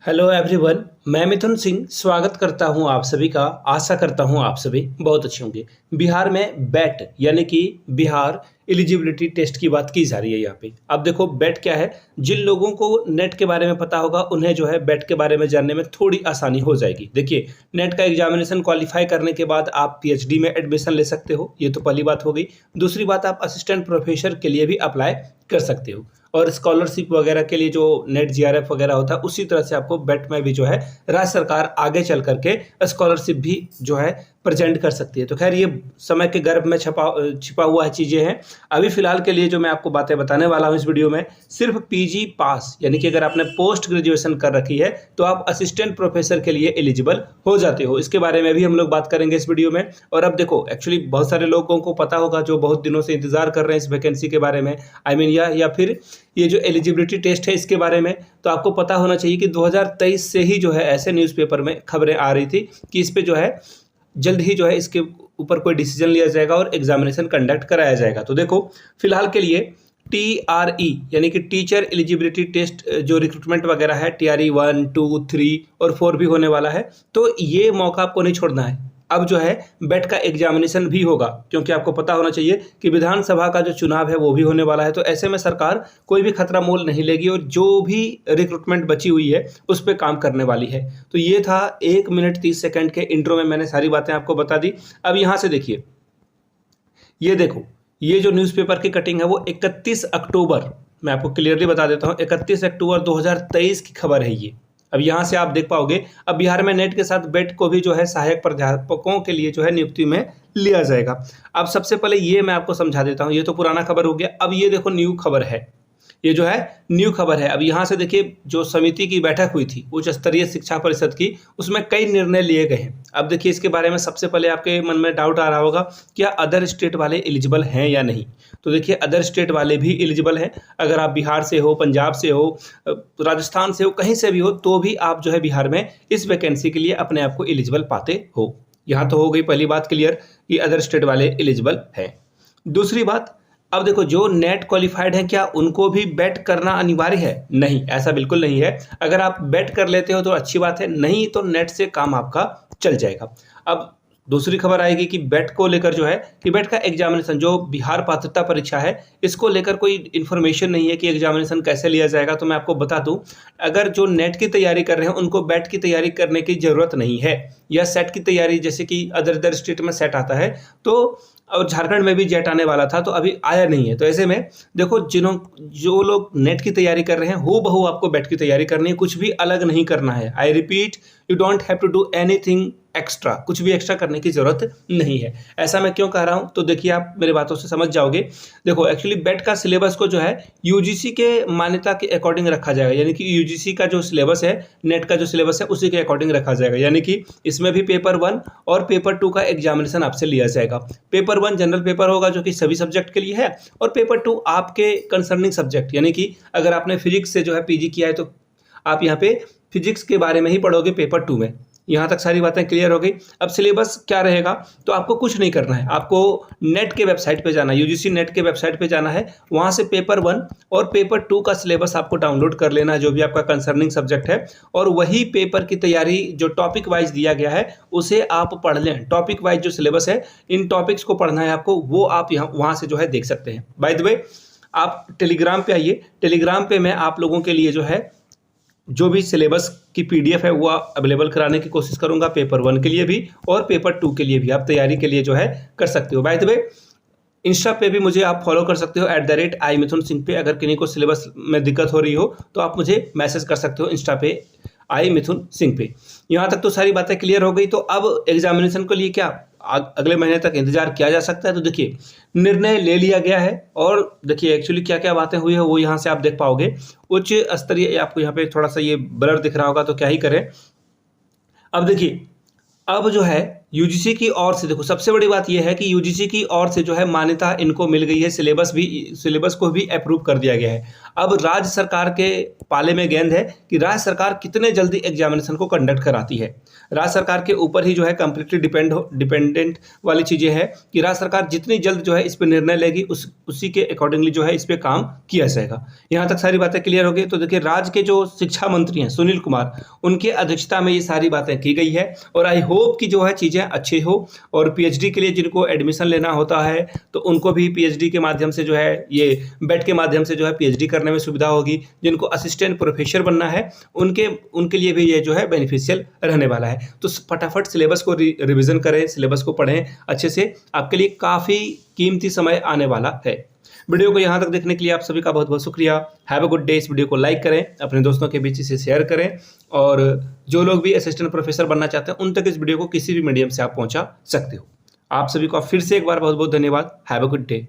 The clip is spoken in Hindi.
हेलो एवरीवन, मैं मिथुन सिंह स्वागत करता हूं आप सभी का। आशा करता हूं आप सभी बहुत अच्छे होंगे। बिहार में बैट यानी कि बिहार एलिजिबिलिटी टेस्ट की बात की जा रही है यहाँ पे। अब देखो बैट क्या है, जिन लोगों को नेट के बारे में पता होगा उन्हें जो है बैट के बारे में जानने में थोड़ी आसानी हो जाएगी। देखिए, नेट का एग्जामिनेशन क्वालिफाई करने के बाद आप पीएचडी में एडमिशन ले सकते हो, ये तो पहली बात हो गई। दूसरी बात, आप असिस्टेंट प्रोफेसर के लिए भी अप्लाई कर सकते हो और स्कॉलरशिप वगैरह के लिए जो नेट जीआरएफ वगैरह होता है उसी तरह से आपको बेट में भी जो है राज्य सरकार आगे चल करके स्कॉलरशिप भी जो है प्रेजेंट कर सकती है। तो खैर ये समय के गर्भ में छिपा हुआ चीज़ें हैं। अभी फिलहाल के लिए जो मैं आपको बातें बताने वाला हूँ इस वीडियो में, सिर्फ पीजी पास यानी कि अगर आपने पोस्ट ग्रेजुएशन कर रखी है तो आप असिस्टेंट प्रोफेसर के लिए एलिजिबल हो जाते हो। इसके बारे में भी हम लोग बात करेंगे इस वीडियो में। और अब देखो, एक्चुअली बहुत सारे लोगों को पता होगा जो बहुत दिनों से इंतजार कर रहे हैं इस वैकेंसी के बारे में, या फिर ये जो एलिजिबिलिटी टेस्ट है इसके बारे में। तो आपको पता होना चाहिए कि 2023 से ही जो है ऐसे न्यूज़पेपर में खबरें आ रही थी कि इस पे जो है जल्द ही जो है इसके ऊपर कोई डिसीजन लिया जाएगा और एग्जामिनेशन कंडक्ट कराया जाएगा। तो देखो, फिलहाल के लिए TRE यानी कि टीचर एलिजिबिलिटी टेस्ट जो रिक्रूटमेंट वगैरह है, TRE 1, 2, 3 और 4 भी होने वाला है। तो ये मौका आपको नहीं छोड़ना है। अब जो है बेट का एग्जामिनेशन भी होगा, क्योंकि आपको पता होना चाहिए कि विधानसभा का जो चुनाव है वो भी होने वाला है। तो ऐसे में सरकार कोई भी खतरा मोल नहीं लेगी और जो भी रिक्रूटमेंट बची हुई है उस पर काम करने वाली है। तो ये था 1 मिनट 30 सेकंड के इंट्रो में मैंने सारी बातें आपको बता दी। अब यहाँ से देखिए, ये देखो, ये जो न्यूज़पेपर की कटिंग है वो 31 अक्टूबर, मैं आपको क्लियरली बता देता हूँ, 31 अक्टूबर 2023 की खबर है ये। अब यहाँ से आप देख पाओगे, अब बिहार में नेट के साथ बेट को भी जो है सहायक प्राध्यापकों के लिए जो है नियुक्ति में लिया जाएगा। अब सबसे पहले ये मैं आपको समझा देता हूँ, ये तो पुराना खबर हो गया। अब ये देखो न्यू खबर है, ये जो है न्यू खबर है। अब यहाँ से देखिए, जो समिति की बैठक हुई थी उच्च स्तरीय शिक्षा परिषद की, उसमें कई निर्णय लिए गए हैं। अब देखिए, इसके बारे में सबसे पहले आपके मन में डाउट आ रहा होगा, क्या अदर स्टेट वाले एलिजिबल हैं या नहीं। तो देखिए, अदर स्टेट वाले भी एलिजिबल हैं। अगर आप बिहार से हो, पंजाब से हो, राजस्थान से हो, कहीं से भी हो, तो भी आप जो है बिहार में इस वैकेंसी के लिए अपने आप को एलिजिबल पाते हो। यहाँ तो हो गई पहली बात क्लियर कि अदर स्टेट वाले एलिजिबल हैं। दूसरी बात, अब देखो, जो नेट क्वालिफाइड हैं क्या उनको भी बेट करना अनिवार्य है? नहीं, ऐसा बिल्कुल नहीं है। अगर आप बेट कर लेते हो तो अच्छी बात है, नहीं तो नेट से काम आपका चल जाएगा। अब दूसरी खबर आएगी कि बेट को लेकर जो है कि बेट का एग्जामिनेशन जो बिहार पात्रता परीक्षा है, इसको लेकर कोई इन्फॉर्मेशन नहीं है कि एग्जामिनेशन कैसे लिया जाएगा। तो मैं आपको बता दूं, अगर जो नेट की तैयारी कर रहे हैं उनको बेट की तैयारी करने की ज़रूरत नहीं है, या सेट की तैयारी, जैसे कि अदर स्टेट में सेट आता है तो, और झारखंड में भी जेट आने वाला था तो अभी आया नहीं है। तो ऐसे में देखो, जो लोग नेट की तैयारी कर रहे हैं हूबहू आपको बेट की तैयारी करनी है, कुछ भी अलग नहीं करना है। I repeat, you don't have to do anything extra, कुछ भी एक्स्ट्रा करने की जरूरत नहीं है। ऐसा मैं क्यों कह रहा हूं, तो देखिए आप मेरी बातों से समझ जाओगे। देखो, एक्चुअली बेट का सिलेबस को जो है यूजीसी के मान्यता के अकॉर्डिंग रखा जाएगा, यानी कि यूजीसी का जो सिलेबस है, नेट का जो सिलेबस है उसी के अकॉर्डिंग रखा जाएगा। यानी कि इसमें भी पेपर 1 और पेपर 2 का एग्जामिनेशन आपसे लिया जाएगा। पेपर 1 जनरल पेपर होगा जो कि सभी सब्जेक्ट के लिए है, और पेपर 2 आपके कंसर्निंग सब्जेक्ट, यानी कि अगर आपने फिजिक्स से जो है पीजी किया है तो आप यहाँ पे फिजिक्स के बारे में ही पढ़ोगे पेपर 2 में। यहाँ तक सारी बातें क्लियर हो गई। अब सिलेबस क्या रहेगा, तो आपको कुछ नहीं करना है, आपको नेट के वेबसाइट पे जाना है, यूजीसी नेट के वेबसाइट पे जाना है। वहाँ से पेपर 1 और पेपर 2 का सिलेबस आपको डाउनलोड कर लेना है, जो भी आपका कंसर्निंग सब्जेक्ट है, और वही पेपर की तैयारी जो टॉपिक वाइज दिया गया है उसे आप पढ़ लें। टॉपिक वाइज जो सिलेबस है, इन टॉपिक्स को पढ़ना है आपको, वो आप यहाँ वहाँ से जो है देख सकते हैं। बाय द वे, आप टेलीग्राम पे आइए, टेलीग्राम पे मैं आप लोगों के लिए जो है जो भी सिलेबस की पीडीएफ है वो अवेलेबल कराने की कोशिश करूंगा, पेपर 1 के लिए भी और पेपर 2 के लिए भी। आप तैयारी के लिए जो है कर सकते हो। बाय द वे, इंस्टा पे भी मुझे आप फॉलो कर सकते हो @iMithunSingh पे। अगर किन्हीं को सिलेबस में दिक्कत हो रही हो तो आप मुझे मैसेज कर सकते हो इंस्टा पे iMithunSingh पे। यहाँ तक तो सारी बातें क्लियर हो गई। तो अब एग्जामिनेशन के लिए क्या अगले महीने तक इंतजार किया जा सकता है? तो देखिए, निर्णय ले लिया गया है, और देखिए एक्चुअली क्या क्या बातें हुई है वो यहाँ से आप देख पाओगे। उच्च स्तरीय, आपको यहाँ पे थोड़ा सा ये ब्लर दिख रहा होगा तो क्या ही करें। अब देखिए, अब जो है यूजीसी की ओर से देखो सबसे बड़ी बात यह है कि यूजीसी की ओर से जो है मान्यता इनको मिल गई है, सिलेबस को भी अप्रूव कर दिया गया है। अब राज्य सरकार के पाले में गेंद है कि राज्य सरकार कितने जल्दी एग्जामिनेशन को कंडक्ट कराती है। राज्य सरकार के ऊपर ही जो है कंप्लीटली डिपेंडेंट वाली चीज़ें है कि राज्य सरकार जितनी जल्द जो है इस पर निर्णय लेगी उसी के अकॉर्डिंगली जो है इस पर काम किया जाएगा। यहाँ तक सारी बातें क्लियर हो गई। तो देखिए राज्य के जो शिक्षा मंत्री हैं सुनील कुमार, उनके अध्यक्षता में ये सारी बातें की गई है और आई होप कि जो है चीज़ें अच्छी हो। और पीएचडी के लिए जिनको एडमिशन लेना होता है तो उनको भी पीएचडी के माध्यम से जो है ये बेट के माध्यम से जो है पीएचडी करने में सुविधा होगी। जिनको असिस्टेंट प्रोफेसर बनना है उनके लिए भी ये जो है बेनिफिशियल रहने वाला है। तो फटाफट सिलेबस को रिवीजन करें, सिलेबस को पढ़ें अच्छे से, आपके लिए काफ़ी कीमती समय आने वाला है। वीडियो को यहाँ तक देखने के लिए आप सभी का बहुत बहुत शुक्रिया। Have a good day. इस वीडियो को लाइक करें, अपने दोस्तों के बीच इसे शेयर करें और जो लोग भी असिस्टेंट प्रोफेसर बनना चाहते हैं उन तक इस वीडियो को किसी भी मीडियम से आप पहुँचा सकते हो। आप सभी का फिर से एक बार बहुत बहुत धन्यवाद। Have a good day.